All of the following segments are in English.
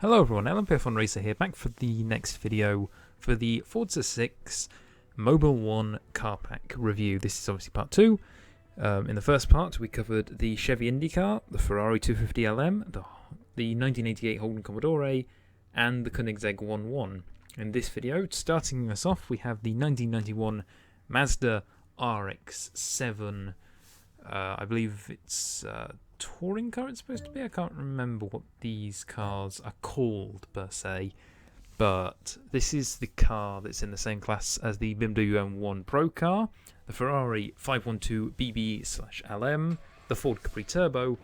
Hello everyone, LMPF1 Racer here, back for the next video for the Forza 6 Mobil 1 car pack review. This is obviously part 2. In the first part we covered the Chevy IndyCar, the Ferrari 250LM, the 1988 Holden Commodore, and the Koenigsegg 1.1. In this video, starting us off, we have the 1991 Mazda RX-7. I believe it's touring car it's supposed to be. I can't remember what these cars are called per se, but this is the car that's in the same class as the BMW M1 Pro car, the Ferrari 512BB/LM, the Ford Capri Turbo,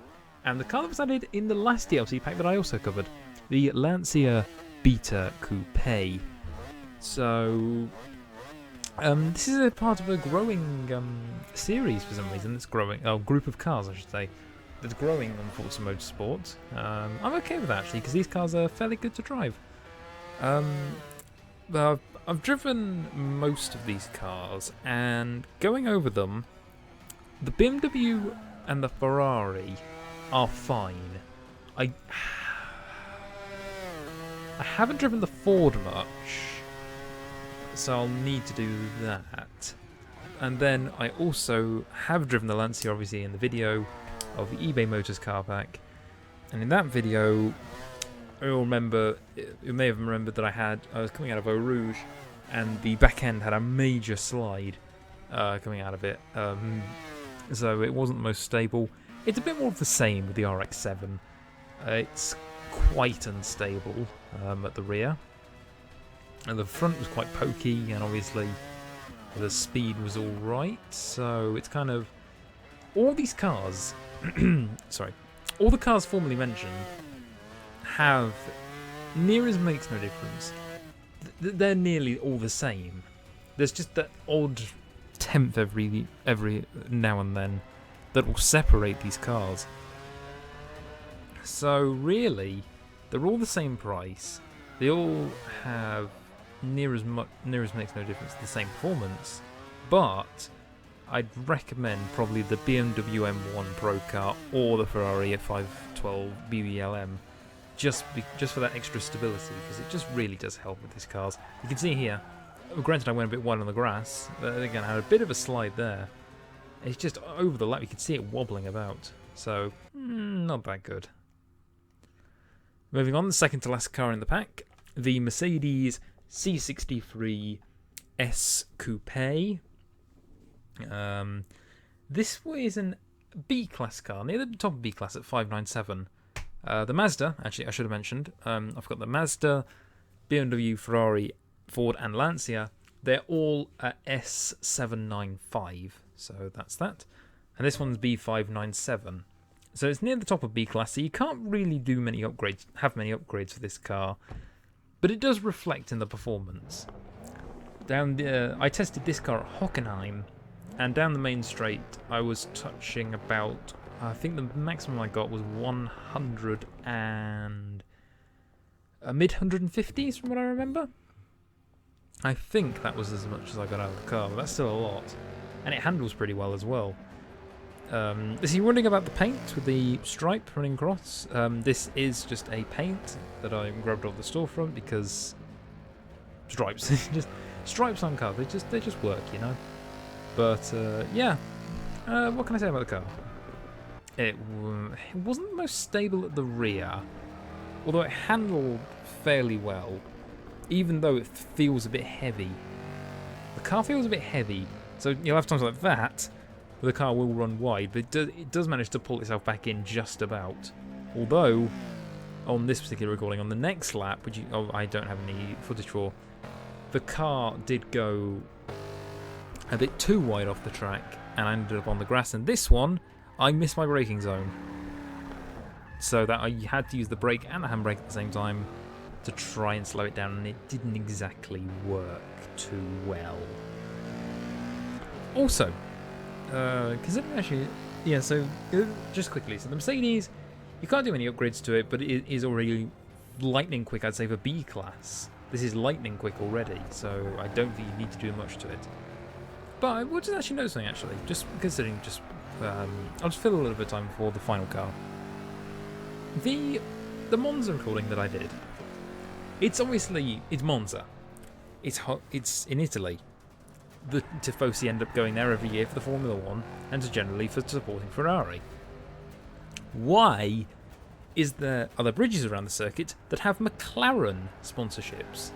and the car that was added in the last DLC pack that I also covered, the Lancia Beta Coupe. So this is a part of a growing series for some reason. It's growing, group of cars I should say, that's growing on Forza Motorsport. I'm okay with that actually, because these cars are fairly good to drive. I've driven most of these cars, and going over them, the BMW and the Ferrari are fine. I haven't driven the Ford much, so I'll need to do that. And then I also have driven the Lancia, obviously, in the video of the eBay Motors car pack, and in that video you may have remembered that I was coming out of Eau Rouge, and the back end had a major slide coming out of it, so it wasn't the most stable. It's a bit more of the same with the RX-7. It's quite unstable at the rear, and the front was quite pokey, and obviously the speed was alright, so it's kind of all these cars all the cars formerly mentioned have, near as makes no difference, they're nearly all the same. There's just that odd tenth every now and then that will separate these cars. So really, they're all the same price. They all have near as makes no difference the same performance, but I'd recommend probably the BMW M1 Pro car or the Ferrari 512BB/LM just for that extra stability, because it just really does help with these cars. You can see here, granted I went a bit wide on the grass, but again I had a bit of a slide there. It's just over the lap, you can see it wobbling about, so not that good. Moving on, the second to last car in the pack, the Mercedes C63 S Coupe. This is an B-class car, near the top of B-class at 597. The Mazda, actually I should have mentioned, I've got the Mazda, BMW, Ferrari, Ford and Lancia. They're all at S795, so that's that. And this one's B597. So it's near the top of B-class, so you can't really have many upgrades for this car, but it does reflect in the performance. I tested this car at Hockenheim, and down the main straight I was touching about, I think the maximum I got was 100 and mid-150s from what I remember. I think that was as much as I got out of the car, but that's still a lot. And it handles pretty well as well. Is he wondering about the paint with the stripe running across? This is just a paint that I grabbed off the storefront because stripes. Just stripes on cars, they just work, you know. But yeah, what can I say about the car? It wasn't the most stable at the rear, although it handled fairly well, even though it feels a bit heavy. The car feels a bit heavy, so you'll have times like that where the car will run wide, but it does manage to pull itself back in just about. Although, on this particular recording, on the next lap, which I don't have any footage for, the car did go a bit too wide off the track, and I ended up on the grass. And this one, I missed my braking zone, so that I had to use the brake and the handbrake at the same time to try and slow it down, and it didn't exactly work too well. Also, considering actually, yeah, so just quickly, so the Mercedes, you can't do any upgrades to it, but it is already lightning quick, I'd say, for B class. This is lightning quick already, so I don't think you need to do much to it. But I would actually notice something, actually, just considering, I'll just fill a little bit of time before the final car. The Monza recording that I did, It's obviously, it's Monza. It's hot. It's in Italy. The Tifosi end up going there every year for the Formula One and generally for supporting Ferrari. Why are there bridges around the circuit that have McLaren sponsorships?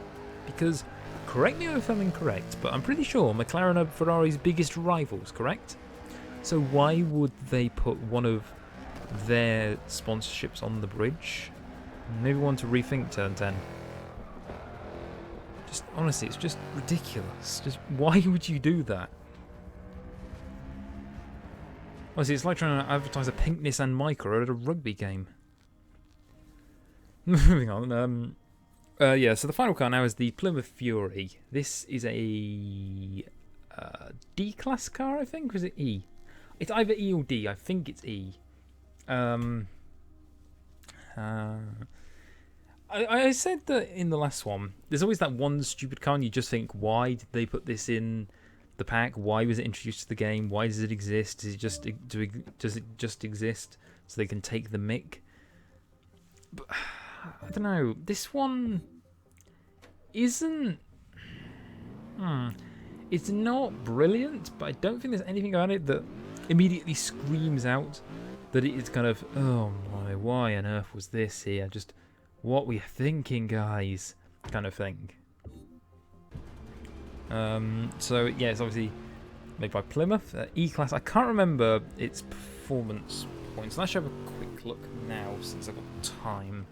Because, correct me if I'm incorrect, but I'm pretty sure McLaren are Ferrari's biggest rivals, correct? So why would they put one of their sponsorships on the bridge? Maybe want to rethink Turn 10. Just honestly, it's just ridiculous. Just why would you do that? Honestly, it's like trying to advertise a pink Nissan Micra at a rugby game. Moving on. Yeah, so the final car now is the Plymouth Fury. This is a D-class car, I think, or is it E? It's either E or D. I think it's E. I said that in the last one, there's always that one stupid car and you just think, why did they put this in the pack? Why was it introduced to the game? Why does it exist? Does it just exist so they can take the mick? But, I don't know. This one isn't... It's not brilliant, but I don't think there's anything about it that immediately screams out that it is kind of, oh my, why on earth was this here? Just... what were you thinking, guys? Kind of thing. So, yeah, it's obviously made by Plymouth. E-Class. I can't remember its performance points. Let's have a quick look now, since I've got time.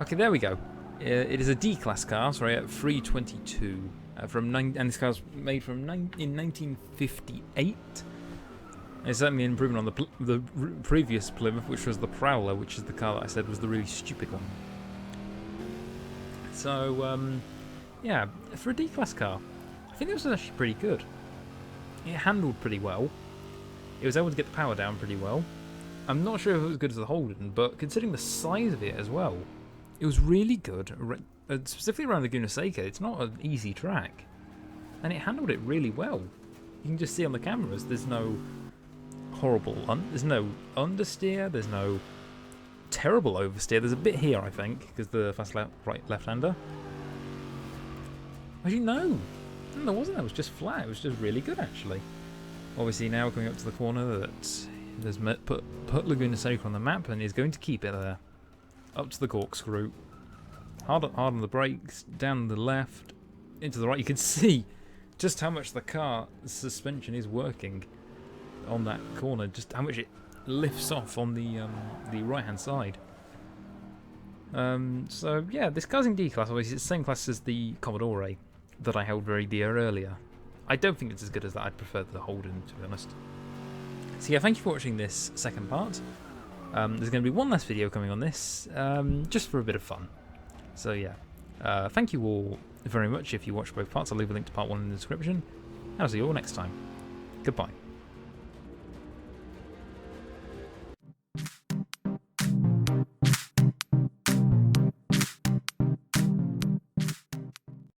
Okay, there we go. It is a D-Class car, sorry, at 322. And this car's made in 1958. It's certainly an improvement on the previous Plymouth, which was the Prowler, which is the car that I said was the really stupid one. So, yeah, for a D-Class car, I think this was actually pretty good. It handled pretty well. It was able to get the power down pretty well. I'm not sure if it was as good as the Holden, but considering the size of it as well, it was really good. Specifically around Laguna Seca, it's not an easy track. And it handled it really well. You can just see on the cameras, there's no horrible, there's no understeer, there's no terrible oversteer. There's a bit here, I think, because the fast right left-hander. Actually, no, there wasn't. It was just flat. It was just really good, actually. Obviously, now we're coming up to the corner that has put Laguna Seca on the map and is going to keep it there. Up to the corkscrew. Hard on the brakes, down the left, into the right. You can see just how much the suspension is working on that corner, just how much it lifts off on the right-hand side. So, yeah, this car's in D-Class. Obviously, it's the same class as the Commodore that I held very dear earlier. I don't think it's as good as that. I'd prefer the Holden, to be honest. So, yeah, thank you for watching this second part. There's going to be one last video coming on this, just for a bit of fun. So yeah, thank you all very much if you watched both parts. I'll leave a link to part 1 in the description. I'll see you all next time. Goodbye.